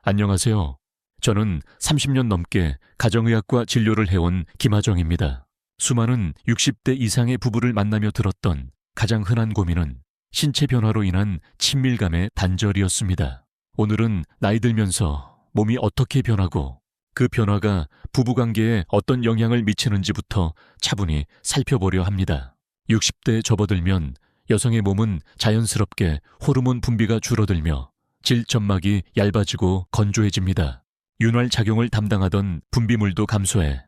안녕하세요. 저는 30년 넘게 가정의학과 진료를 해온 김하정입니다. 수많은 60대 이상의 부부를 만나며 들었던 가장 흔한 고민은 신체 변화로 인한 친밀감의 단절이었습니다. 오늘은 나이 들면서 몸이 어떻게 변하고 그 변화가 부부관계에 어떤 영향을 미치는지부터 차분히 살펴보려 합니다. 60대에 접어들면 여성의 몸은 자연스럽게 호르몬 분비가 줄어들며 질점막이 얇아지고 건조해집니다. 윤활 작용을 담당하던 분비물도 감소해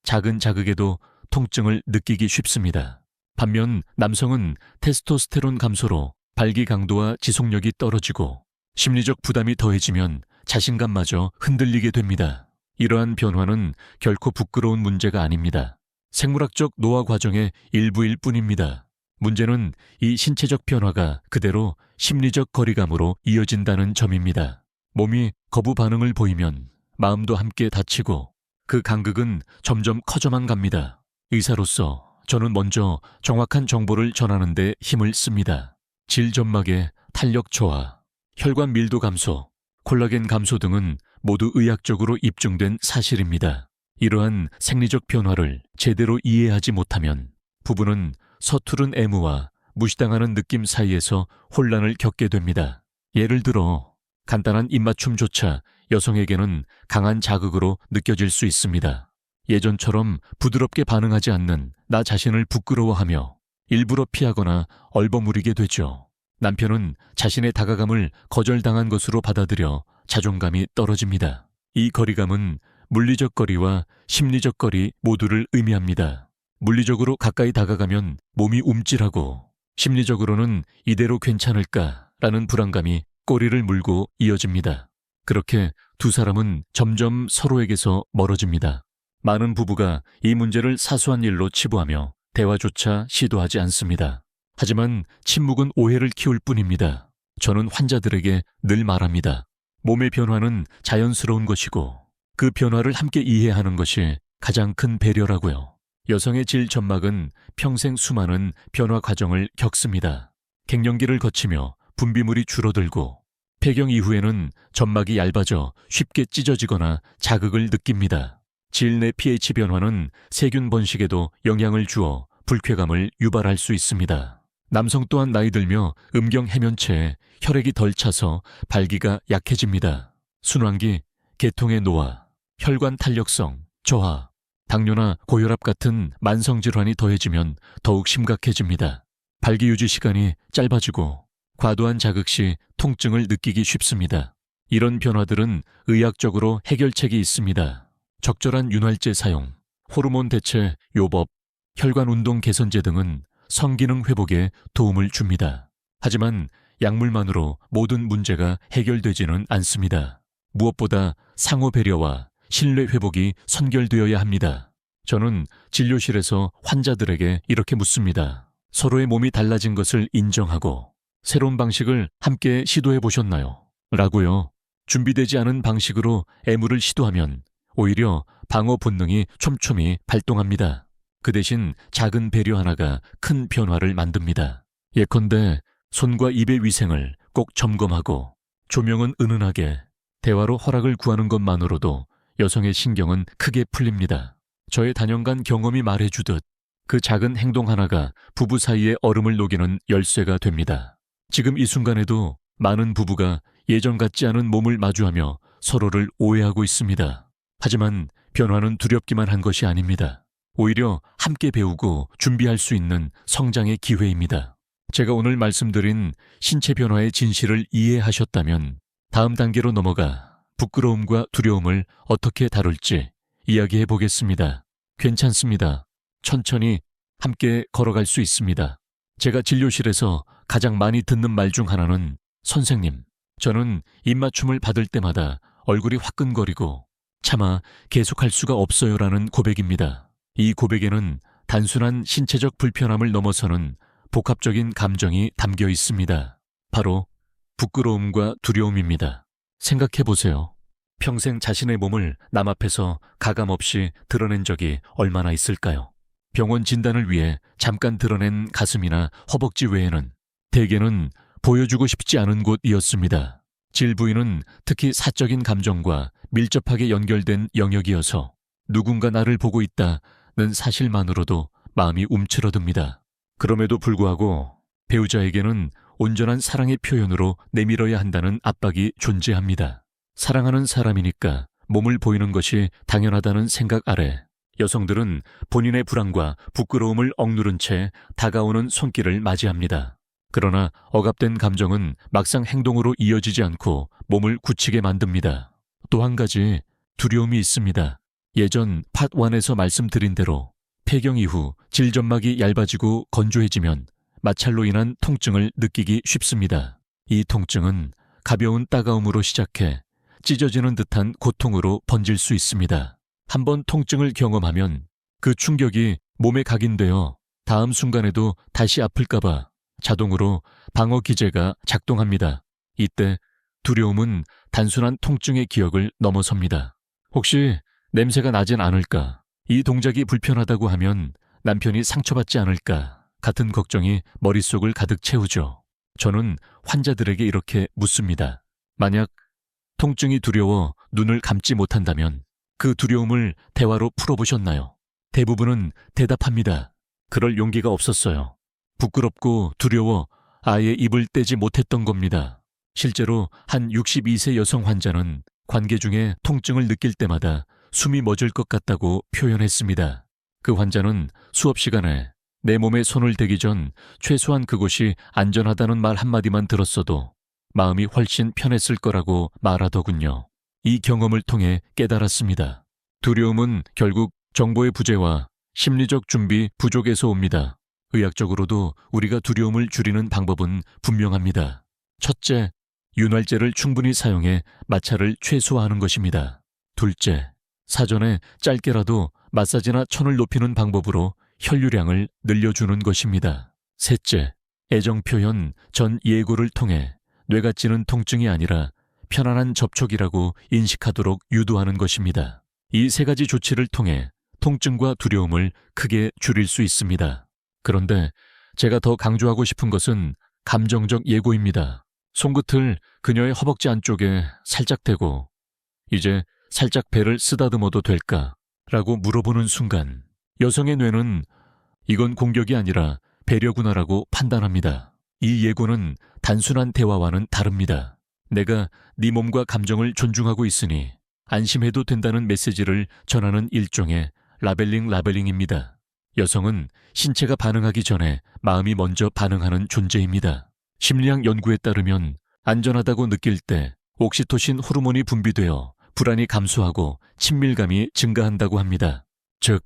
작은 자극에도 통증을 느끼기 쉽습니다. 반면 남성은 테스토스테론 감소로 발기 강도와 지속력이 떨어지고 심리적 부담이 더해지면 자신감마저 흔들리게 됩니다. 이러한 변화는 결코 부끄러운 문제가 아닙니다. 생물학적 노화 과정의 일부일 뿐입니다. 문제는 이 신체적 변화가 그대로 심리적 거리감으로 이어진다는 점입니다. 몸이 거부 반응을 보이면 마음도 함께 다치고 그 간극은 점점 커져만 갑니다. 의사로서 저는 먼저 정확한 정보를 전하는 데 힘을 씁니다. 질점막의 탄력 저하, 혈관 밀도 감소, 콜라겐 감소 등은 모두 의학적으로 입증된 사실입니다. 이러한 생리적 변화를 제대로 이해하지 못하면 부부는 서투른 애무와 무시당하는 느낌 사이에서 혼란을 겪게 됩니다. 예를 들어 간단한 입맞춤조차 여성에게는 강한 자극으로 느껴질 수 있습니다. 예전처럼 부드럽게 반응하지 않는 나 자신을 부끄러워하며 일부러 피하거나 얼버무리게 되죠. 남편은 자신의 다가감을 거절당한 것으로 받아들여 자존감이 떨어집니다. 이 거리감은 물리적 거리와 심리적 거리 모두를 의미합니다. 물리적으로 가까이 다가가면 몸이 움찔하고 심리적으로는 이대로 괜찮을까라는 불안감이 꼬리를 물고 이어집니다. 그렇게 두 사람은 점점 서로에게서 멀어집니다. 많은 부부가 이 문제를 사소한 일로 치부하며 대화조차 시도하지 않습니다. 하지만 침묵은 오해를 키울 뿐입니다. 저는 환자들에게 늘 말합니다. 몸의 변화는 자연스러운 것이고 그 변화를 함께 이해하는 것이 가장 큰 배려라고요. 여성의 질점막은 평생 수많은 변화 과정을 겪습니다. 갱년기를 거치며 분비물이 줄어들고 폐경 이후에는 점막이 얇아져 쉽게 찢어지거나 자극을 느낍니다. 질 내 pH 변화는 세균 번식에도 영향을 주어 불쾌감을 유발할 수 있습니다. 남성 또한 나이 들며 음경 해면체에 혈액이 덜 차서 발기가 약해집니다. 순환기, 계통의 노화, 혈관 탄력성, 저하, 당뇨나 고혈압 같은 만성 질환이 더해지면 더욱 심각해집니다. 발기 유지 시간이 짧아지고 과도한 자극 시 통증을 느끼기 쉽습니다. 이런 변화들은 의학적으로 해결책이 있습니다. 적절한 윤활제 사용, 호르몬 대체 요법, 혈관 운동 개선제 등은 성기능 회복에 도움을 줍니다. 하지만 약물만으로 모든 문제가 해결되지는 않습니다. 무엇보다 상호 배려와 신뢰 회복이 선결되어야 합니다. 저는 진료실에서 환자들에게 이렇게 묻습니다. 서로의 몸이 달라진 것을 인정하고 새로운 방식을 함께 시도해 보셨나요? 라고요. 준비되지 않은 방식으로 애무를 시도하면 오히려 방어 본능이 촘촘히 발동합니다. 그 대신 작은 배려 하나가 큰 변화를 만듭니다. 예컨대 손과 입의 위생을 꼭 점검하고 조명은 은은하게 대화로 허락을 구하는 것만으로도 여성의 신경은 크게 풀립니다. 저의 단연간 경험이 말해주듯 그 작은 행동 하나가 부부 사이의 얼음을 녹이는 열쇠가 됩니다. 지금 이 순간에도 많은 부부가 예전 같지 않은 몸을 마주하며 서로를 오해하고 있습니다. 하지만 변화는 두렵기만 한 것이 아닙니다. 오히려 함께 배우고 준비할 수 있는 성장의 기회입니다. 제가 오늘 말씀드린 신체 변화의 진실을 이해하셨다면 다음 단계로 넘어가 부끄러움과 두려움을 어떻게 다룰지 이야기해 보겠습니다. 괜찮습니다. 천천히 함께 걸어갈 수 있습니다. 제가 진료실에서 가장 많이 듣는 말 중 하나는 선생님, 저는 입맞춤을 받을 때마다 얼굴이 화끈거리고 차마 계속할 수가 없어요라는 고백입니다. 이 고백에는 단순한 신체적 불편함을 넘어서는 복합적인 감정이 담겨 있습니다. 바로 부끄러움과 두려움입니다. 생각해보세요. 평생 자신의 몸을 남 앞에서 가감없이 드러낸 적이 얼마나 있을까요? 병원 진단을 위해 잠깐 드러낸 가슴이나 허벅지 외에는 대개는 보여주고 싶지 않은 곳이었습니다. 질 부위는 특히 사적인 감정과 밀접하게 연결된 영역이어서 누군가 나를 보고 있다는 사실만으로도 마음이 움츠러듭니다. 그럼에도 불구하고 배우자에게는 온전한 사랑의 표현으로 내밀어야 한다는 압박이 존재합니다. 사랑하는 사람이니까 몸을 보이는 것이 당연하다는 생각 아래 여성들은 본인의 불안과 부끄러움을 억누른 채 다가오는 손길을 맞이합니다. 그러나 억압된 감정은 막상 행동으로 이어지지 않고 몸을 굳히게 만듭니다. 또 한 가지 두려움이 있습니다. 예전 팟 1에서 말씀드린 대로 폐경 이후 질점막이 얇아지고 건조해지면 마찰로 인한 통증을 느끼기 쉽습니다. 이 통증은 가벼운 따가움으로 시작해 찢어지는 듯한 고통으로 번질 수 있습니다. 한번 통증을 경험하면 그 충격이 몸에 각인되어 다음 순간에도 다시 아플까봐 자동으로 방어 기제가 작동합니다. 이때 두려움은 단순한 통증의 기억을 넘어섭니다. 혹시 냄새가 나진 않을까? 이 동작이 불편하다고 하면 남편이 상처받지 않을까? 같은 걱정이 머릿속을 가득 채우죠. 저는 환자들에게 이렇게 묻습니다. 만약 통증이 두려워 눈을 감지 못한다면 그 두려움을 대화로 풀어보셨나요? 대부분은 대답합니다. 그럴 용기가 없었어요. 부끄럽고 두려워 아예 입을 떼지 못했던 겁니다. 실제로 한 62세 여성 환자는 관계 중에 통증을 느낄 때마다 숨이 멎을 것 같다고 표현했습니다. 그 환자는 수업 시간에 내 몸에 손을 대기 전 최소한 그곳이 안전하다는 말 한마디만 들었어도 마음이 훨씬 편했을 거라고 말하더군요. 이 경험을 통해 깨달았습니다. 두려움은 결국 정보의 부재와 심리적 준비 부족에서 옵니다. 의학적으로도 우리가 두려움을 줄이는 방법은 분명합니다. 첫째, 윤활제를 충분히 사용해 마찰을 최소화하는 것입니다. 둘째, 사전에 짧게라도 마사지나 천을 높이는 방법으로 혈류량을 늘려주는 것입니다. 셋째, 애정 표현 전 예고를 통해 뇌가 찌는 통증이 아니라 편안한 접촉이라고 인식하도록 유도하는 것입니다. 이 세 가지 조치를 통해 통증과 두려움을 크게 줄일 수 있습니다. 그런데 제가 더 강조하고 싶은 것은 감정적 예고입니다. 손끝을 그녀의 허벅지 안쪽에 살짝 대고 이제 살짝 배를 쓰다듬어도 될까? 라고 물어보는 순간 여성의 뇌는 이건 공격이 아니라 배려구나라고 판단합니다. 이 예고는 단순한 대화와는 다릅니다. 내가 네 몸과 감정을 존중하고 있으니 안심해도 된다는 메시지를 전하는 일종의 라벨링입니다. 여성은 신체가 반응하기 전에 마음이 먼저 반응하는 존재입니다. 심리학 연구에 따르면 안전하다고 느낄 때 옥시토신 호르몬이 분비되어 불안이 감소하고 친밀감이 증가한다고 합니다. 즉,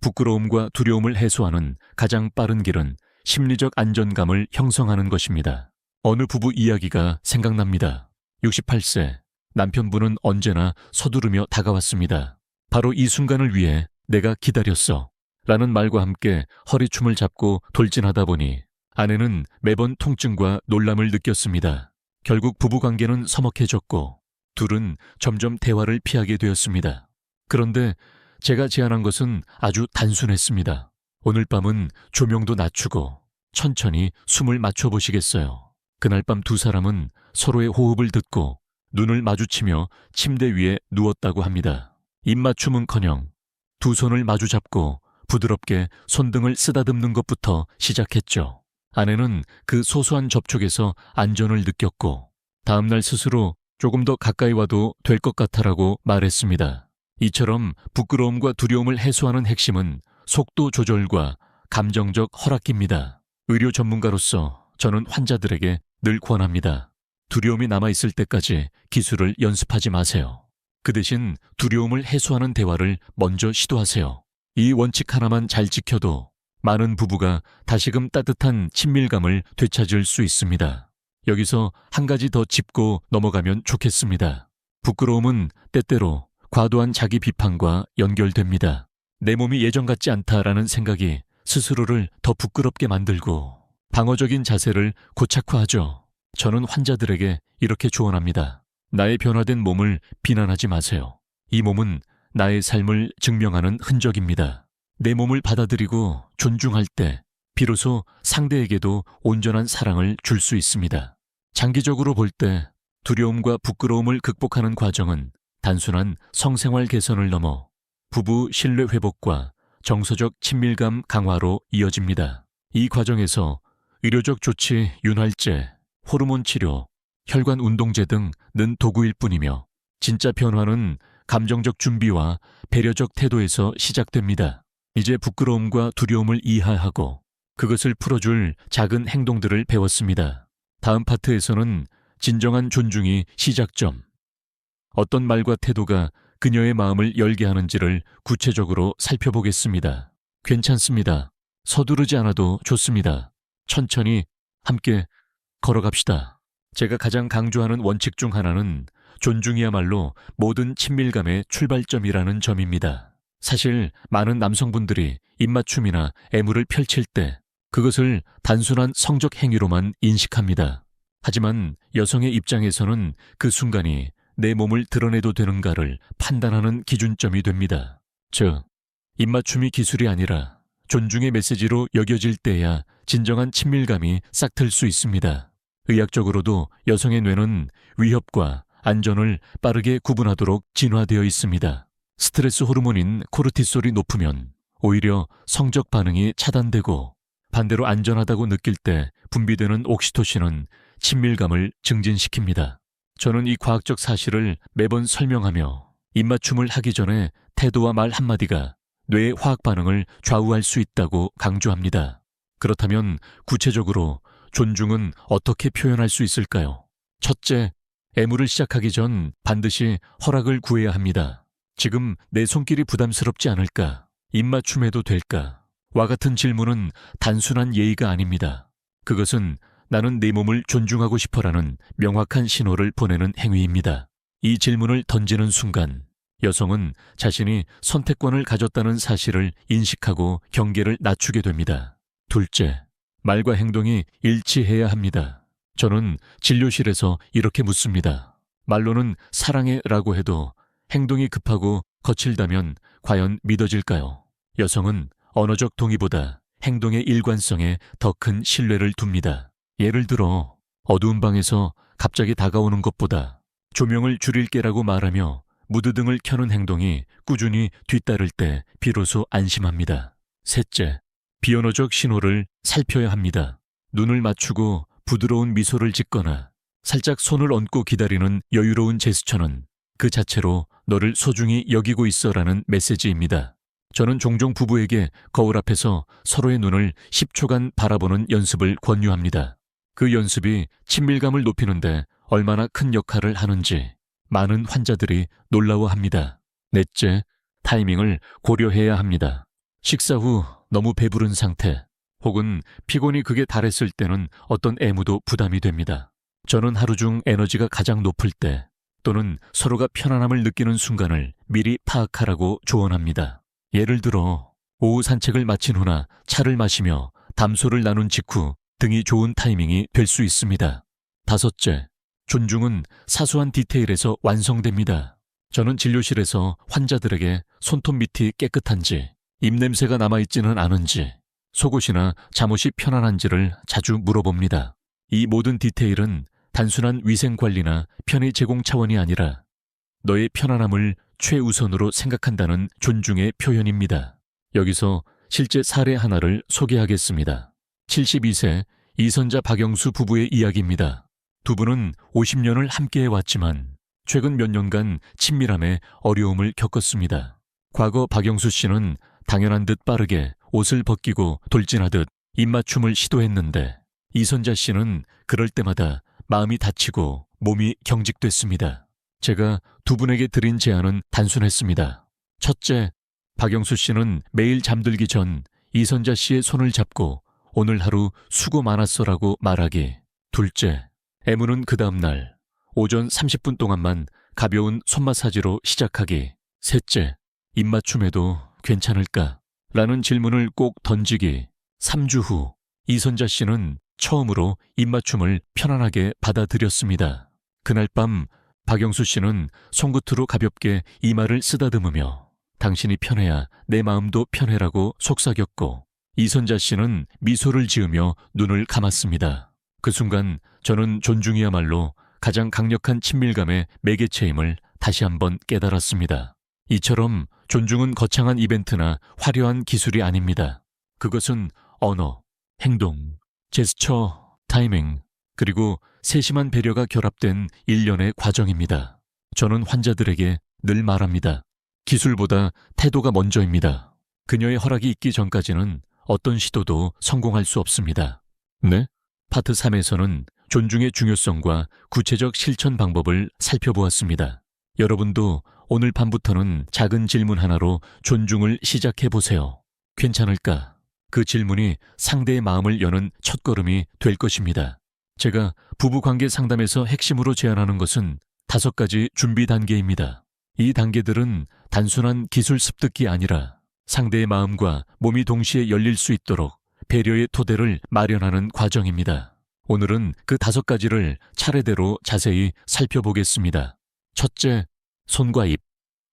부끄러움과 두려움을 해소하는 가장 빠른 길은 심리적 안전감을 형성하는 것입니다. 어느 부부 이야기가 생각납니다. 68세, 남편분은 언제나 서두르며 다가왔습니다. 바로 이 순간을 위해 내가 기다렸어. 라는 말과 함께 허리춤을 잡고 돌진하다 보니 아내는 매번 통증과 놀람을 느꼈습니다. 결국 부부관계는 서먹해졌고 둘은 점점 대화를 피하게 되었습니다. 그런데 제가 제안한 것은 아주 단순했습니다. 오늘 밤은 조명도 낮추고 천천히 숨을 맞춰보시겠어요? 그날 밤 두 사람은 서로의 호흡을 듣고 눈을 마주치며 침대 위에 누웠다고 합니다. 입맞춤은커녕 두 손을 마주잡고 부드럽게 손등을 쓰다듬는 것부터 시작했죠. 아내는 그 소소한 접촉에서 안전을 느꼈고 다음날 스스로 조금 더 가까이 와도 될 것 같아라고 말했습니다. 이처럼 부끄러움과 두려움을 해소하는 핵심은 속도 조절과 감정적 허락기입니다. 의료 전문가로서 저는 환자들에게 늘 권합니다. 두려움이 남아있을 때까지 기술을 연습하지 마세요. 그 대신 두려움을 해소하는 대화를 먼저 시도하세요. 이 원칙 하나만 잘 지켜도 많은 부부가 다시금 따뜻한 친밀감을 되찾을 수 있습니다. 여기서 한 가지 더 짚고 넘어가면 좋겠습니다. 부끄러움은 때때로 과도한 자기 비판과 연결됩니다. 내 몸이 예전 같지 않다라는 생각이 스스로를 더 부끄럽게 만들고 방어적인 자세를 고착화하죠. 저는 환자들에게 이렇게 조언합니다. 나의 변화된 몸을 비난하지 마세요. 이 몸은 나의 삶을 증명하는 흔적입니다. 내 몸을 받아들이고 존중할 때 비로소 상대에게도 온전한 사랑을 줄 수 있습니다. 장기적으로 볼 때 두려움과 부끄러움을 극복하는 과정은 단순한 성생활 개선을 넘어 부부 신뢰 회복과 정서적 친밀감 강화로 이어집니다. 이 과정에서 의료적 조치, 윤활제, 호르몬 치료, 혈관 운동제 등는 도구일 뿐이며 진짜 변화는 감정적 준비와 배려적 태도에서 시작됩니다. 이제 부끄러움과 두려움을 이해하고 그것을 풀어줄 작은 행동들을 배웠습니다. 다음 파트에서는 진정한 존중이 시작점. 어떤 말과 태도가 그녀의 마음을 열게 하는지를 구체적으로 살펴보겠습니다. 괜찮습니다. 서두르지 않아도 좋습니다. 천천히 함께 걸어갑시다. 제가 가장 강조하는 원칙 중 하나는 존중이야말로 모든 친밀감의 출발점이라는 점입니다. 사실 많은 남성분들이 입맞춤이나 애무를 펼칠 때 그것을 단순한 성적 행위로만 인식합니다. 하지만 여성의 입장에서는 그 순간이 내 몸을 드러내도 되는가를 판단하는 기준점이 됩니다. 즉, 입맞춤이 기술이 아니라 존중의 메시지로 여겨질 때야 진정한 친밀감이 싹틀 수 있습니다. 의학적으로도 여성의 뇌는 위협과 안전을 빠르게 구분하도록 진화되어 있습니다. 스트레스 호르몬인 코르티솔이 높으면 오히려 성적 반응이 차단되고 반대로 안전하다고 느낄 때 분비되는 옥시토신은 친밀감을 증진시킵니다. 저는 이 과학적 사실을 매번 설명하며 입맞춤을 하기 전에 태도와 말 한마디가 뇌의 화학 반응을 좌우할 수 있다고 강조합니다. 그렇다면 구체적으로 존중은 어떻게 표현할 수 있을까요? 첫째, 애무를 시작하기 전 반드시 허락을 구해야 합니다. 지금 내 손길이 부담스럽지 않을까? 입맞춤해도 될까? 와 같은 질문은 단순한 예의가 아닙니다. 그것은 나는 네 몸을 존중하고 싶어라는 명확한 신호를 보내는 행위입니다. 이 질문을 던지는 순간 여성은 자신이 선택권을 가졌다는 사실을 인식하고 경계를 낮추게 됩니다. 둘째, 말과 행동이 일치해야 합니다. 저는 진료실에서 이렇게 묻습니다. 말로는 사랑해라고 해도 행동이 급하고 거칠다면 과연 믿어질까요? 여성은 언어적 동의보다 행동의 일관성에 더 큰 신뢰를 둡니다. 예를 들어 어두운 방에서 갑자기 다가오는 것보다 조명을 줄일게라고 말하며 무드등을 켜는 행동이 꾸준히 뒤따를 때 비로소 안심합니다. 셋째, 비언어적 신호를 살펴야 합니다. 눈을 맞추고 부드러운 미소를 짓거나 살짝 손을 얹고 기다리는 여유로운 제스처는 그 자체로 너를 소중히 여기고 있어라는 메시지입니다. 저는 종종 부부에게 거울 앞에서 서로의 눈을 10초간 바라보는 연습을 권유합니다. 그 연습이 친밀감을 높이는데 얼마나 큰 역할을 하는지 많은 환자들이 놀라워합니다. 넷째, 타이밍을 고려해야 합니다. 식사 후 너무 배부른 상태 혹은 피곤이 극에 달했을 때는 어떤 애무도 부담이 됩니다. 저는 하루 중 에너지가 가장 높을 때 또는 서로가 편안함을 느끼는 순간을 미리 파악하라고 조언합니다. 예를 들어 오후 산책을 마친 후나 차를 마시며 담소를 나눈 직후 등이 좋은 타이밍이 될 수 있습니다. 다섯째, 존중은 사소한 디테일에서 완성됩니다. 저는 진료실에서 환자들에게 손톱 밑이 깨끗한지, 입냄새가 남아있지는 않은지, 속옷이나 잠옷이 편안한지를 자주 물어봅니다. 이 모든 디테일은 단순한 위생관리나 편의 제공 차원이 아니라 너의 편안함을 최우선으로 생각한다는 존중의 표현입니다. 여기서 실제 사례 하나를 소개하겠습니다. 72세 이선자 박영수 부부의 이야기입니다. 두 분은 50년을 함께 해왔지만 최근 몇 년간 친밀함에 어려움을 겪었습니다. 과거 박영수 씨는 당연한 듯 빠르게 옷을 벗기고 돌진하듯 입맞춤을 시도했는데 이선자 씨는 그럴 때마다 마음이 다치고 몸이 경직됐습니다. 제가 두 분에게 드린 제안은 단순했습니다. 첫째, 박영수 씨는 매일 잠들기 전 이선자 씨의 손을 잡고 오늘 하루 수고 많았어라고 말하기. 둘째, 애무는 그 다음날 오전 30분 동안만 가벼운 손 마사지로 시작하기. 셋째, 입맞춤해도 괜찮을까? 라는 질문을 꼭 던지기. 3주 후 이선자 씨는 처음으로 입맞춤을 편안하게 받아들였습니다. 그날 밤 박영수 씨는 손끝으로 가볍게 이마를 쓰다듬으며 당신이 편해야 내 마음도 편해라고 속삭였고 이선자 씨는 미소를 지으며 눈을 감았습니다. 그 순간 저는 존중이야말로 가장 강력한 친밀감의 매개체임을 다시 한번 깨달았습니다. 이처럼 존중은 거창한 이벤트나 화려한 기술이 아닙니다. 그것은 언어, 행동, 제스처, 타이밍, 그리고 세심한 배려가 결합된 일련의 과정입니다. 저는 환자들에게 늘 말합니다. 기술보다 태도가 먼저입니다. 그녀의 허락이 있기 전까지는 어떤 시도도 성공할 수 없습니다. 네? 파트 3에서는 존중의 중요성과 구체적 실천 방법을 살펴보았습니다. 여러분도 오늘 밤부터는 작은 질문 하나로 존중을 시작해 보세요. 괜찮을까? 그 질문이 상대의 마음을 여는 첫걸음이 될 것입니다. 제가 부부관계 상담에서 핵심으로 제안하는 것은 5가지 준비 단계입니다. 이 단계들은 단순한 기술 습득이 아니라 상대의 마음과 몸이 동시에 열릴 수 있도록 배려의 토대를 마련하는 과정입니다. 오늘은 그 5가지를 차례대로 자세히 살펴보겠습니다. 첫째, 손과 입,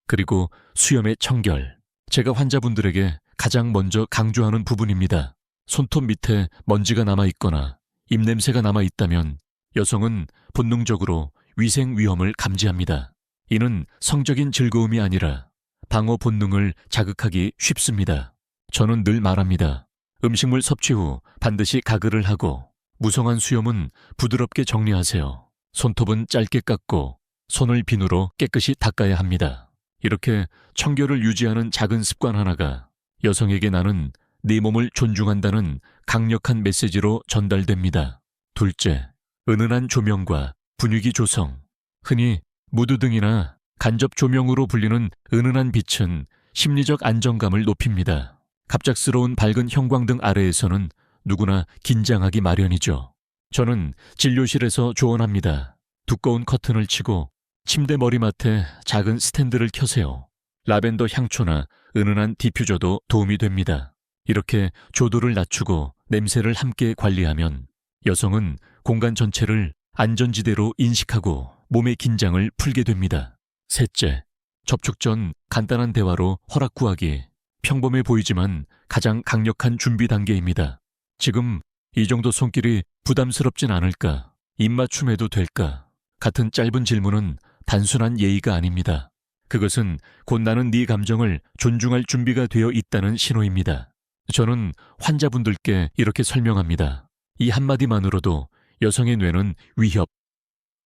그리고 수염의 청결. 제가 환자분들에게 가장 먼저 강조하는 부분입니다. 손톱 밑에 먼지가 남아있거나 입냄새가 남아있다면 여성은 본능적으로 위생 위험을 감지합니다. 이는 성적인 즐거움이 아니라 방어 본능을 자극하기 쉽습니다. 저는 늘 말합니다. 음식물 섭취 후 반드시 가글을 하고 무성한 수염은 부드럽게 정리하세요. 손톱은 짧게 깎고 손을 비누로 깨끗이 닦아야 합니다. 이렇게 청결을 유지하는 작은 습관 하나가 여성에게 나는 네 몸을 존중한다는 강력한 메시지로 전달됩니다. 둘째, 은은한 조명과 분위기 조성. 흔히 무드등이나 간접 조명으로 불리는 은은한 빛은 심리적 안정감을 높입니다. 갑작스러운 밝은 형광등 아래에서는 누구나 긴장하기 마련이죠. 저는 진료실에서 조언합니다. 두꺼운 커튼을 치고 침대 머리맡에 작은 스탠드를 켜세요. 라벤더 향초나 은은한 디퓨저도 도움이 됩니다. 이렇게 조도를 낮추고 냄새를 함께 관리하면 여성은 공간 전체를 안전지대로 인식하고 몸의 긴장을 풀게 됩니다. 셋째, 접촉 전 간단한 대화로 허락 구하기. 평범해 보이지만 가장 강력한 준비 단계입니다. 지금 이 정도 손길이 부담스럽진 않을까? 입맞춤해도 될까? 같은 짧은 질문은 단순한 예의가 아닙니다. 그것은 곧 나는 네 감정을 존중할 준비가 되어 있다는 신호입니다. 저는 환자분들께 이렇게 설명합니다. 이 한마디만으로도 여성의 뇌는 위협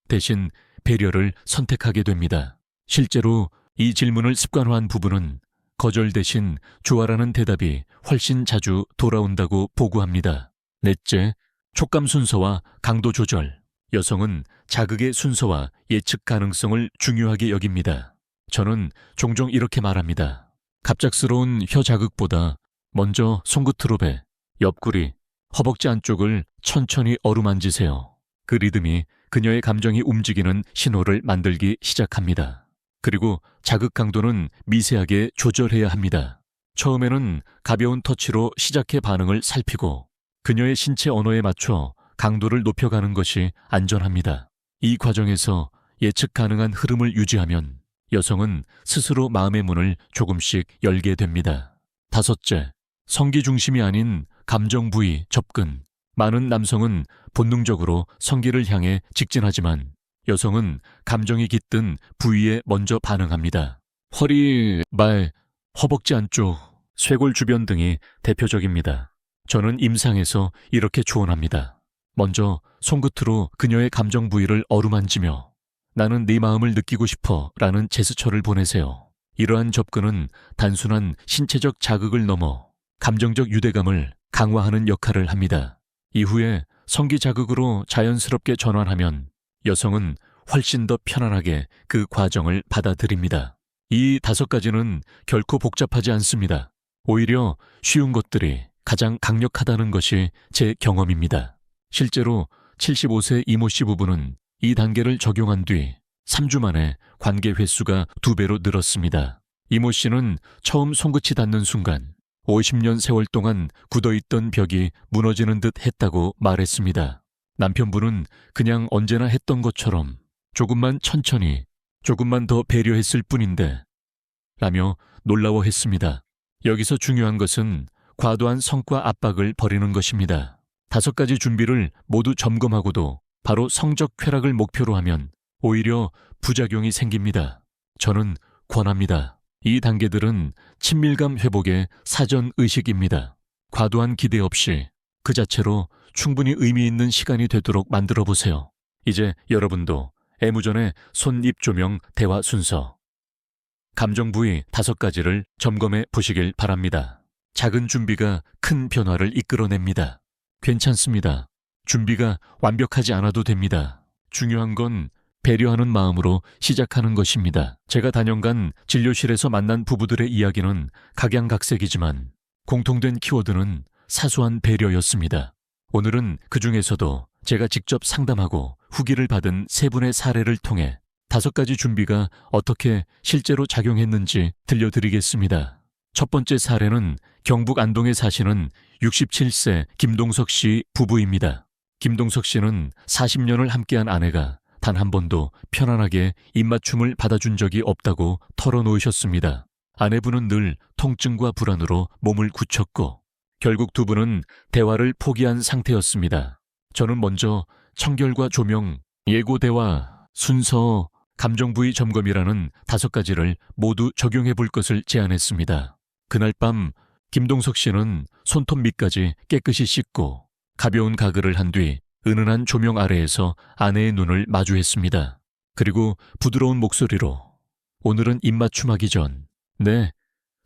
대신 배려를 선택하게 됩니다. 실제로 이 질문을 습관화한 부부는 거절 대신 좋아라는 대답이 훨씬 자주 돌아온다고 보고합니다. 넷째, 촉감 순서와 강도 조절. 여성은 자극의 순서와 예측 가능성을 중요하게 여깁니다. 저는 종종 이렇게 말합니다. 갑작스러운 혀 자극보다 먼저 손끝으로 옆구리, 허벅지 안쪽을 천천히 어루만지세요. 그 리듬이 그녀의 감정이 움직이는 신호를 만들기 시작합니다. 그리고 자극 강도는 미세하게 조절해야 합니다. 처음에는 가벼운 터치로 시작해 반응을 살피고 그녀의 신체 언어에 맞춰 강도를 높여가는 것이 안전합니다. 이 과정에서 예측 가능한 흐름을 유지하면 여성은 스스로 마음의 문을 조금씩 열게 됩니다. 다섯째, 성기 중심이 아닌 감정 부위 접근. 많은 남성은 본능적으로 성기를 향해 직진하지만 여성은 감정이 깃든 부위에 먼저 반응합니다. 허리, 말, 허벅지 안쪽, 쇄골 주변 등이 대표적입니다. 저는 임상에서 이렇게 조언합니다. 먼저 손끝으로 그녀의 감정 부위를 어루만지며 나는 네 마음을 느끼고 싶어 라는 제스처를 보내세요. 이러한 접근은 단순한 신체적 자극을 넘어 감정적 유대감을 강화하는 역할을 합니다. 이후에 성기 자극으로 자연스럽게 전환하면 여성은 훨씬 더 편안하게 그 과정을 받아들입니다. 이 5가지는 결코 복잡하지 않습니다. 오히려 쉬운 것들이 가장 강력하다는 것이 제 경험입니다. 실제로 75세 이모 씨 부부는 이 단계를 적용한 뒤 3주 만에 관계 횟수가 2배로 늘었습니다. 이모 씨는 처음 손끝이 닿는 순간 50년 세월 동안 굳어있던 벽이 무너지는 듯 했다고 말했습니다. 남편분은 그냥 언제나 했던 것처럼 조금만 천천히, 조금만 더 배려했을 뿐인데 라며 놀라워했습니다. 여기서 중요한 것은 과도한 성과 압박을 버리는 것입니다. 5가지 준비를 모두 점검하고도 바로 성적 쾌락을 목표로 하면 오히려 부작용이 생깁니다. 저는 권합니다. 이 단계들은 친밀감 회복의 사전 의식입니다. 과도한 기대 없이 그 자체로 충분히 의미 있는 시간이 되도록 만들어 보세요. 이제 여러분도 애무전의 손입 조명 대화 순서, 감정 부위 5가지를 점검해 보시길 바랍니다. 작은 준비가 큰 변화를 이끌어냅니다. 괜찮습니다. 준비가 완벽하지 않아도 됩니다. 중요한 건 배려하는 마음으로 시작하는 것입니다. 제가 단연간 진료실에서 만난 부부들의 이야기는 각양각색이지만 공통된 키워드는 사소한 배려였습니다. 오늘은 그 중에서도 제가 직접 상담하고 후기를 받은 3분의 사례를 통해 5가지 준비가 어떻게 실제로 작용했는지 들려드리겠습니다. 첫 번째 사례는 경북 안동에 사시는 67세 김동석 씨 부부입니다. 김동석 씨는 40년을 함께한 아내가 단 한 번도 편안하게 입맞춤을 받아준 적이 없다고 털어놓으셨습니다. 아내분은 늘 통증과 불안으로 몸을 굳혔고 결국 두 분은 대화를 포기한 상태였습니다. 저는 먼저 청결과 조명, 예고 대화, 순서, 감정 부위 점검이라는 5가지를 모두 적용해 볼 것을 제안했습니다. 그날 밤 김동석 씨는 손톱 밑까지 깨끗이 씻고 가벼운 가글을 한 뒤 은은한 조명 아래에서 아내의 눈을 마주했습니다. 그리고 부드러운 목소리로 오늘은 입맞춤하기 전 네,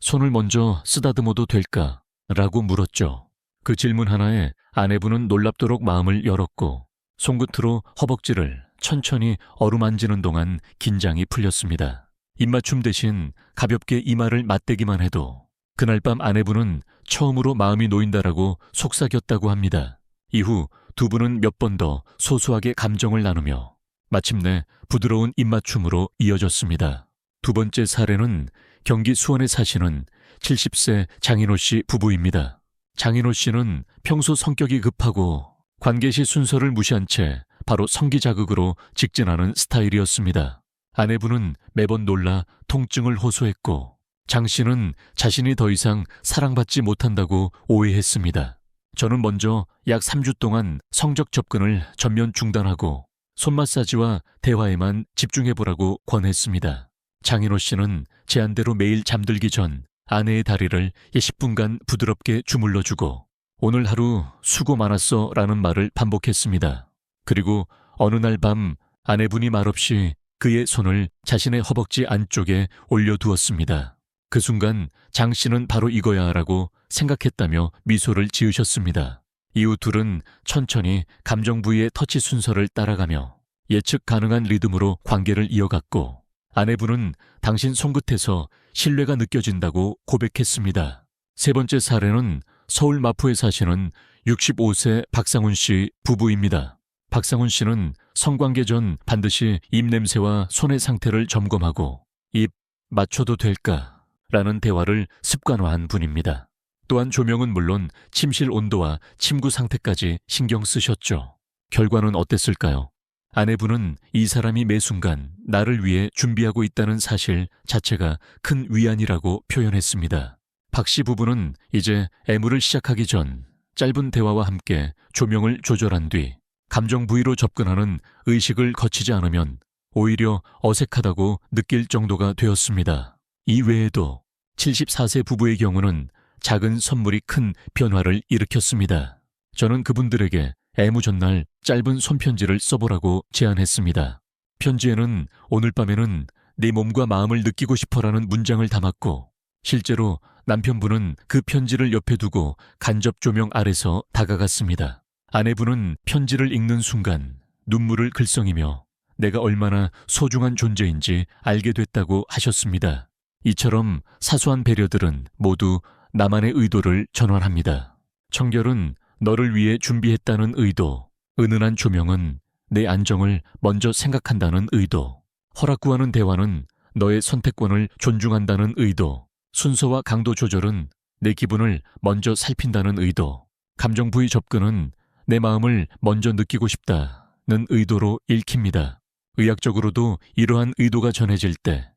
손을 먼저 쓰다듬어도 될까? 라고 물었죠. 그 질문 하나에 아내분은 놀랍도록 마음을 열었고 손끝으로 허벅지를 천천히 어루만지는 동안 긴장이 풀렸습니다. 입맞춤 대신 가볍게 이마를 맞대기만 해도 그날 밤 아내분은 처음으로 마음이 놓인다라고 속삭였다고 합니다. 이후 두 분은 몇 번 더 소소하게 감정을 나누며 마침내 부드러운 입맞춤으로 이어졌습니다. 두 번째 사례는 경기 수원에 사시는 70세 장인호 씨 부부입니다. 장인호 씨는 평소 성격이 급하고 관계시 순서를 무시한 채 바로 성기자극으로 직진하는 스타일이었습니다. 아내분은 매번 놀라 통증을 호소했고 장 씨는 자신이 더 이상 사랑받지 못한다고 오해했습니다. 저는 먼저 약 3주 동안 성적 접근을 전면 중단하고 손 마사지와 대화에만 집중해보라고 권했습니다. 장인호 씨는 제안대로 매일 잠들기 전 아내의 다리를 10분간 부드럽게 주물러주고 오늘 하루 수고 많았어 라는 말을 반복했습니다. 그리고 어느 날 밤 아내분이 말없이 그의 손을 자신의 허벅지 안쪽에 올려두었습니다. 그 순간 장 씨는 바로 이거야 라고 생각했다며 미소를 지으셨습니다. 이후 둘은 천천히 감정 부위의 터치 순서를 따라가며 예측 가능한 리듬으로 관계를 이어갔고 아내분은 당신 손끝에서 신뢰가 느껴진다고 고백했습니다. 세 번째 사례는 서울 마포에 사시는 65세 박상훈 씨 부부입니다. 박상훈 씨는 성관계 전 반드시 입냄새와 손의 상태를 점검하고 입 맞춰도 될까? 라는 대화를 습관화한 분입니다. 또한 조명은 물론 침실 온도와 침구 상태까지 신경 쓰셨죠. 결과는 어땠을까요? 아내분은 이 사람이 매 순간 나를 위해 준비하고 있다는 사실 자체가 큰 위안이라고 표현했습니다. 박 씨 부부는 이제 애무를 시작하기 전 짧은 대화와 함께 조명을 조절한 뒤 감정 부위로 접근하는 의식을 거치지 않으면 오히려 어색하다고 느낄 정도가 되었습니다. 이 외에도 74세 부부의 경우는 작은 선물이 큰 변화를 일으켰습니다. 저는 그분들에게 애무 전날 짧은 손편지를 써보라고 제안했습니다. 편지에는 오늘 밤에는 네 몸과 마음을 느끼고 싶어라는 문장을 담았고 실제로 남편분은 그 편지를 옆에 두고 간접 조명 아래서 다가갔습니다. 아내분은 편지를 읽는 순간 눈물을 글썽이며 내가 얼마나 소중한 존재인지 알게 됐다고 하셨습니다. 이처럼 사소한 배려들은 모두 나만의 의도를 전환합니다. 청결은 너를 위해 준비했다는 의도, 은은한 조명은 내 안정을 먼저 생각한다는 의도, 허락 구하는 대화는 너의 선택권을 존중한다는 의도, 순서와 강도 조절은 내 기분을 먼저 살핀다는 의도, 감정 부위 접근은 내 마음을 먼저 느끼고 싶다는 의도로 읽힙니다. 의학적으로도 이러한 의도가 전해질 때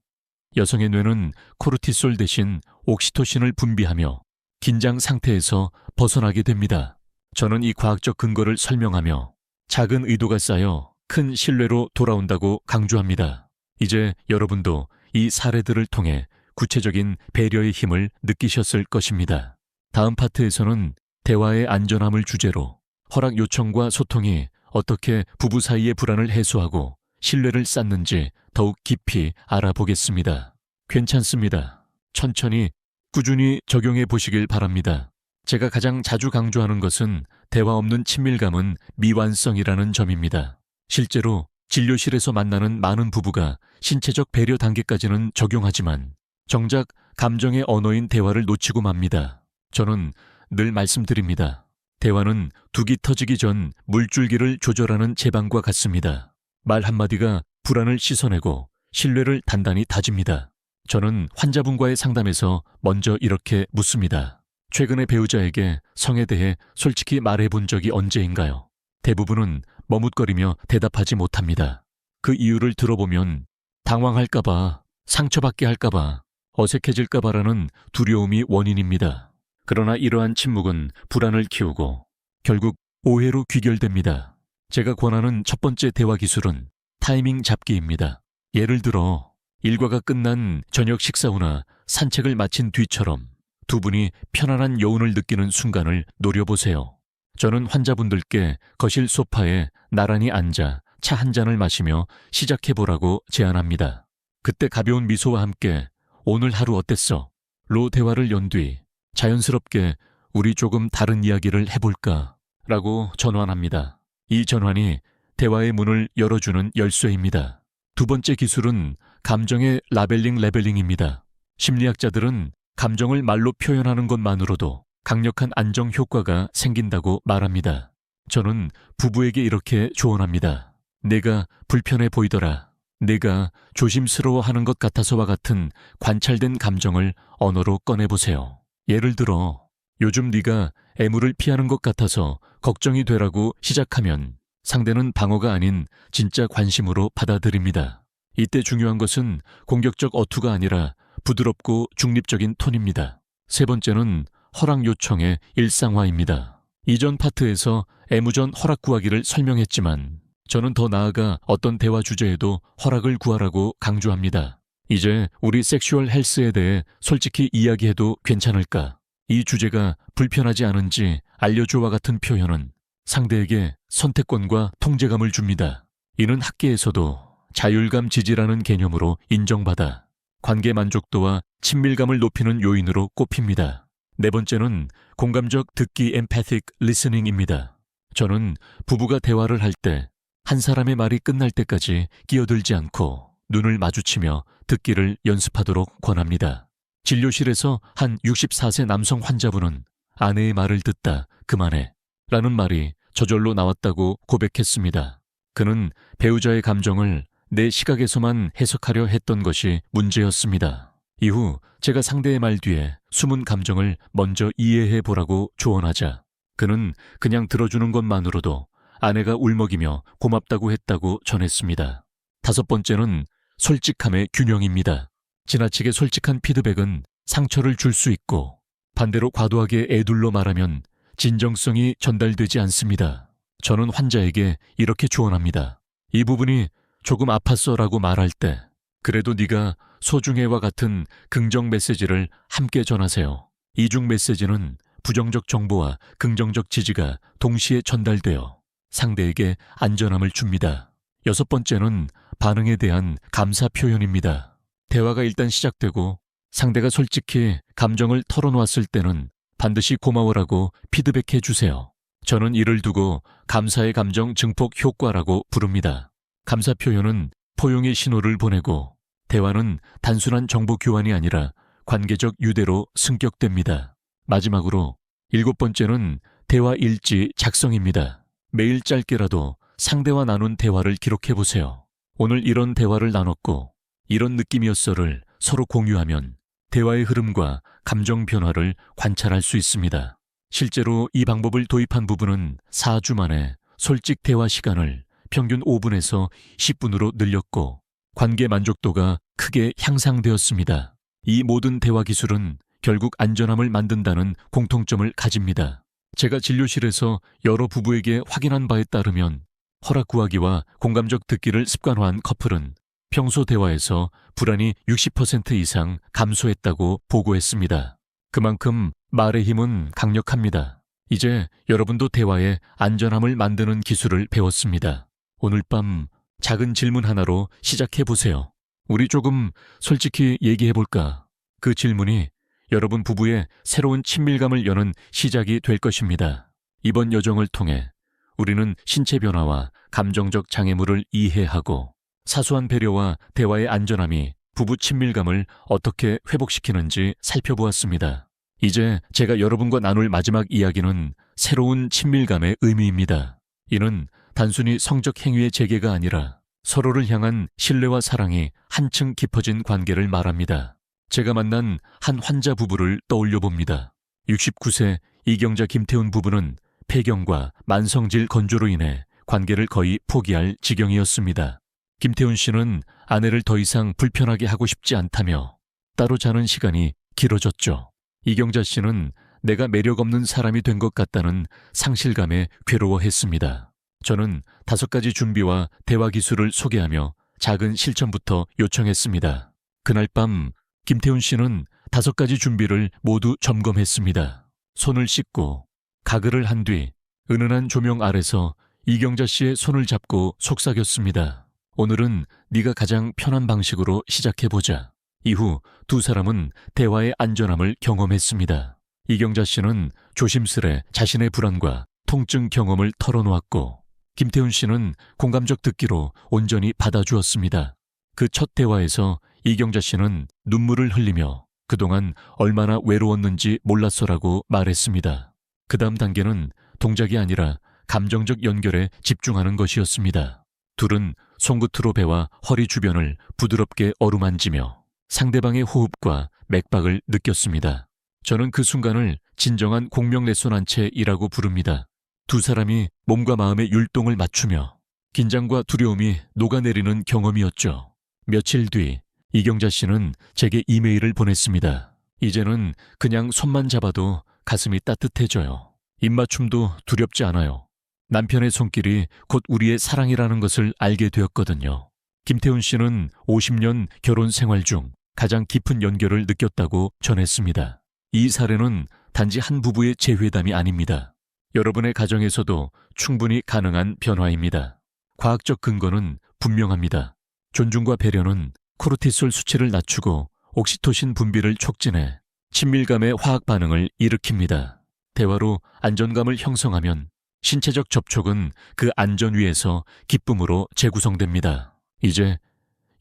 여성의 뇌는 코르티솔 대신 옥시토신을 분비하며 긴장 상태에서 벗어나게 됩니다. 저는 이 과학적 근거를 설명하며 작은 의도가 쌓여 큰 신뢰로 돌아온다고 강조합니다. 이제 여러분도 이 사례들을 통해 구체적인 배려의 힘을 느끼셨을 것입니다. 다음 파트에서는 대화의 안전함을 주제로 허락 요청과 소통이 어떻게 부부 사이의 불안을 해소하고 신뢰를 쌓는지 더욱 깊이 알아보겠습니다. 괜찮습니다. 천천히 꾸준히 적용해 보시길 바랍니다. 제가 가장 자주 강조하는 것은 대화 없는 친밀감은 미완성이라는 점입니다. 실제로 진료실에서 만나는 많은 부부가 신체적 배려 단계까지는 적용하지만 정작 감정의 언어인 대화를 놓치고 맙니다. 저는 늘 말씀드립니다. 대화는 둑이 터지기 전 물줄기를 조절하는 제방과 같습니다. 말 한마디가 불안을 씻어내고 신뢰를 단단히 다집니다. 저는 환자분과의 상담에서 먼저 이렇게 묻습니다. 최근에 배우자에게 성에 대해 솔직히 말해본 적이 언제인가요? 대부분은 머뭇거리며 대답하지 못합니다. 그 이유를 들어보면 당황할까봐, 상처받게 할까봐, 어색해질까봐라는 두려움이 원인입니다. 그러나 이러한 침묵은 불안을 키우고 결국 오해로 귀결됩니다. 제가 권하는 첫 번째 대화 기술은 타이밍 잡기입니다. 예를 들어 일과가 끝난 저녁 식사 후나 산책을 마친 뒤처럼 두 분이 편안한 여운을 느끼는 순간을 노려보세요. 저는 환자분들께 거실 소파에 나란히 앉아 차 한 잔을 마시며 시작해보라고 제안합니다. 그때 가벼운 미소와 함께 오늘 하루 어땠어? 로 대화를 연 뒤 자연스럽게 우리 조금 다른 이야기를 해볼까? 라고 전환합니다. 이 전환이 대화의 문을 열어주는 열쇠입니다. 두 번째 기술은 감정의 레벨링입니다. 심리학자들은 감정을 말로 표현하는 것만으로도 강력한 안정 효과가 생긴다고 말합니다. 저는 부부에게 이렇게 조언합니다. 내가 불편해 보이더라. 내가 조심스러워하는 것 같아서와 같은 관찰된 감정을 언어로 꺼내보세요. 예를 들어 요즘 네가 애무를 피하는 것 같아서 걱정이 되라고 시작하면 상대는 방어가 아닌 진짜 관심으로 받아들입니다. 이때 중요한 것은 공격적 어투가 아니라 부드럽고 중립적인 톤입니다. 세 번째는 허락 요청의 일상화입니다. 이전 파트에서 애무 전 허락 구하기를 설명했지만 저는 더 나아가 어떤 대화 주제에도 허락을 구하라고 강조합니다. 이제 우리 섹슈얼 헬스에 대해 솔직히 이야기해도 괜찮을까? 이 주제가 불편하지 않은지 알려줘와 같은 표현은 상대에게 선택권과 통제감을 줍니다. 이는 학계에서도 자율감 지지라는 개념으로 인정받아 관계 만족도와 친밀감을 높이는 요인으로 꼽힙니다. 네 번째는 공감적 듣기 empathic listening입니다. 저는 부부가 대화를 할 때 한 사람의 말이 끝날 때까지 끼어들지 않고 눈을 마주치며 듣기를 연습하도록 권합니다. 진료실에서 한 64세 남성 환자분은 아내의 말을 듣다 그만해 라는 말이 저절로 나왔다고 고백했습니다. 그는 배우자의 감정을 내 시각에서만 해석하려 했던 것이 문제였습니다. 이후 제가 상대의 말 뒤에 숨은 감정을 먼저 이해해 보라고 조언하자 그는 그냥 들어주는 것만으로도 아내가 울먹이며 고맙다고 했다고 전했습니다. 다섯 번째는 솔직함의 균형입니다. 지나치게 솔직한 피드백은 상처를 줄 수 있고 반대로 과도하게 애둘러 말하면 진정성이 전달되지 않습니다. 저는 환자에게 이렇게 조언합니다. 이 부분이 조금 아팠어 라고 말할 때 그래도 네가 소중해와 같은 긍정 메시지를 함께 전하세요. 이중 메시지는 부정적 정보와 긍정적 지지가 동시에 전달되어 상대에게 안전함을 줍니다. 여섯 번째는 반응에 대한 감사 표현입니다. 대화가 일단 시작되고 상대가 솔직히 감정을 털어놓았을 때는 반드시 고마워라고 피드백해 주세요. 저는 이를 두고 감사의 감정 증폭 효과라고 부릅니다. 감사 표현은 포용의 신호를 보내고 대화는 단순한 정보 교환이 아니라 관계적 유대로 승격됩니다. 마지막으로 일곱 번째는 대화 일지 작성입니다. 매일 짧게라도 상대와 나눈 대화를 기록해 보세요. 오늘 이런 대화를 나눴고 이런 느낌이었어를 서로 공유하면 대화의 흐름과 감정 변화를 관찰할 수 있습니다. 실제로 이 방법을 도입한 부부는 4주 만에 솔직 대화 시간을 평균 5분에서 10분으로 늘렸고 관계 만족도가 크게 향상되었습니다. 이 모든 대화 기술은 결국 안전함을 만든다는 공통점을 가집니다. 제가 진료실에서 여러 부부에게 확인한 바에 따르면 허락 구하기와 공감적 듣기를 습관화한 커플은 평소 대화에서 불안이 60% 이상 감소했다고 보고했습니다. 그만큼 말의 힘은 강력합니다. 이제 여러분도 대화의 안전함을 만드는 기술을 배웠습니다. 오늘 밤 작은 질문 하나로 시작해보세요. 우리 조금 솔직히 얘기해볼까? 그 질문이 여러분 부부의 새로운 친밀감을 여는 시작이 될 것입니다. 이번 여정을 통해 우리는 신체 변화와 감정적 장애물을 이해하고 사소한 배려와 대화의 안전함이 부부 친밀감을 어떻게 회복시키는지 살펴보았습니다. 이제 제가 여러분과 나눌 마지막 이야기는 새로운 친밀감의 의미입니다. 이는 단순히 성적 행위의 재개가 아니라 서로를 향한 신뢰와 사랑이 한층 깊어진 관계를 말합니다. 제가 만난 한 환자 부부를 떠올려 봅니다. 69세 이경자 김태훈 부부는 폐경과 만성질 건조로 인해 관계를 거의 포기할 지경이었습니다. 김태훈 씨는 아내를 더 이상 불편하게 하고 싶지 않다며 따로 자는 시간이 길어졌죠. 이경자 씨는 내가 매력 없는 사람이 된 것 같다는 상실감에 괴로워했습니다. 저는 5가지 준비와 대화 기술을 소개하며 작은 실천부터 요청했습니다. 그날 밤 김태훈 씨는 5가지 준비를 모두 점검했습니다. 손을 씻고 가글을 한 뒤 은은한 조명 아래서 이경자 씨의 손을 잡고 속삭였습니다. 오늘은 네가 가장 편한 방식으로 시작해보자. 이후 두 사람은 대화의 안전함을 경험했습니다. 이경자 씨는 조심스레 자신의 불안과 통증 경험을 털어놓았고 김태훈 씨는 공감적 듣기로 온전히 받아주었습니다. 그 첫 대화에서 이경자 씨는 눈물을 흘리며 그동안 얼마나 외로웠는지 몰랐어라고 말했습니다. 그 다음 단계는 동작이 아니라 감정적 연결에 집중하는 것이었습니다. 둘은 손끝으로 배와 허리 주변을 부드럽게 어루만지며 상대방의 호흡과 맥박을 느꼈습니다. 저는 그 순간을 진정한 공명 레소난체이라고 부릅니다. 두 사람이 몸과 마음의 율동을 맞추며 긴장과 두려움이 녹아내리는 경험이었죠. 며칠 뒤 이경자 씨는 제게 이메일을 보냈습니다. 이제는 그냥 손만 잡아도 가슴이 따뜻해져요. 입맞춤도 두렵지 않아요. 남편의 손길이 곧 우리의 사랑이라는 것을 알게 되었거든요. 김태훈 씨는 50년 결혼 생활 중 가장 깊은 연결을 느꼈다고 전했습니다. 이 사례는 단지 한 부부의 재회담이 아닙니다. 여러분의 가정에서도 충분히 가능한 변화입니다. 과학적 근거는 분명합니다. 존중과 배려는 코르티솔 수치를 낮추고 옥시토신 분비를 촉진해 친밀감의 화학 반응을 일으킵니다. 대화로 안전감을 형성하면 신체적 접촉은 그 안전 위에서 기쁨으로 재구성됩니다. 이제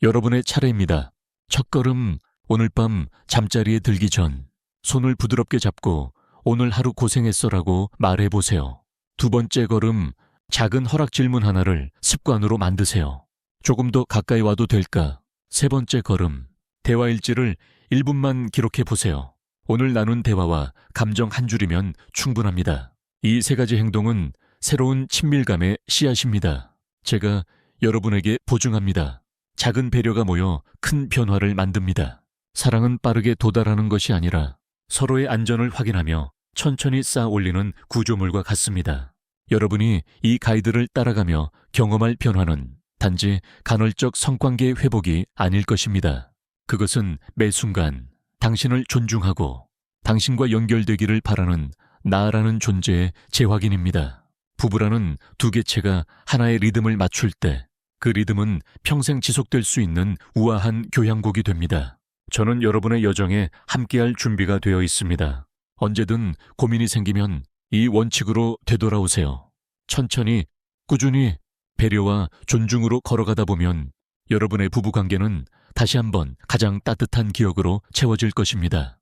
여러분의 차례입니다. 첫걸음, 오늘 밤 잠자리에 들기 전 손을 부드럽게 잡고 오늘 하루 고생했어라고 말해보세요. 두 번째 걸음, 작은 허락 질문 하나를 습관으로 만드세요. 조금 더 가까이 와도 될까? 세 번째 걸음, 대화 일지를 1분만 기록해보세요. 오늘 나눈 대화와 감정 한 줄이면 충분합니다. 이 3가지 행동은 새로운 친밀감의 씨앗입니다. 제가 여러분에게 보증합니다. 작은 배려가 모여 큰 변화를 만듭니다. 사랑은 빠르게 도달하는 것이 아니라 서로의 안전을 확인하며 천천히 쌓아 올리는 구조물과 같습니다. 여러분이 이 가이드를 따라가며 경험할 변화는 단지 간헐적 성관계의 회복이 아닐 것입니다. 그것은 매 순간 당신을 존중하고 당신과 연결되기를 바라는 나라는 존재의 재확인입니다. 부부라는 두 개체가 하나의 리듬을 맞출 때 그 리듬은 평생 지속될 수 있는 우아한 교향곡이 됩니다. 저는 여러분의 여정에 함께할 준비가 되어 있습니다. 언제든 고민이 생기면 이 원칙으로 되돌아오세요. 천천히, 꾸준히 배려와 존중으로 걸어가다 보면 여러분의 부부관계는 다시 한번 가장 따뜻한 기억으로 채워질 것입니다.